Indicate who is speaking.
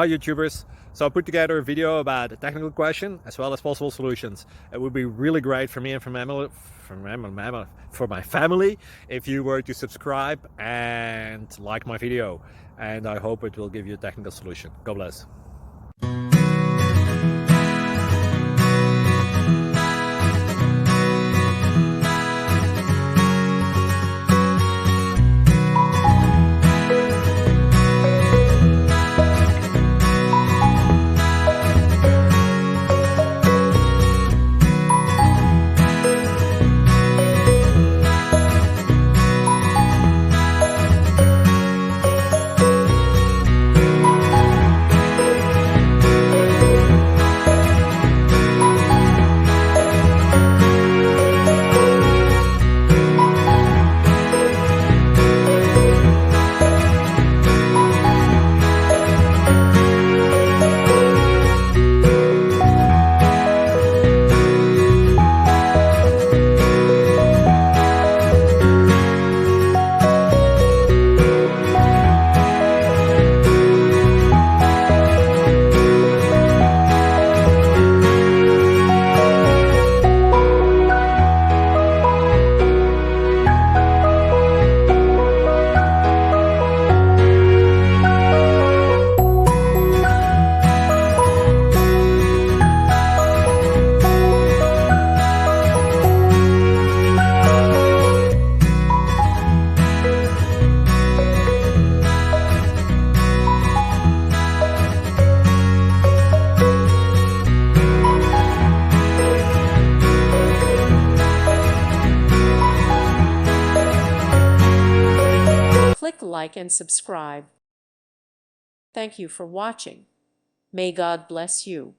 Speaker 1: Hi YouTubers! So I put together a video about a technical question as well as possible solutions. It would be really great for me and for my family if you were to subscribe and like my video, and I hope it will give you a technical solution. God bless.
Speaker 2: Click like and subscribe. Thank you for watching. May God bless you.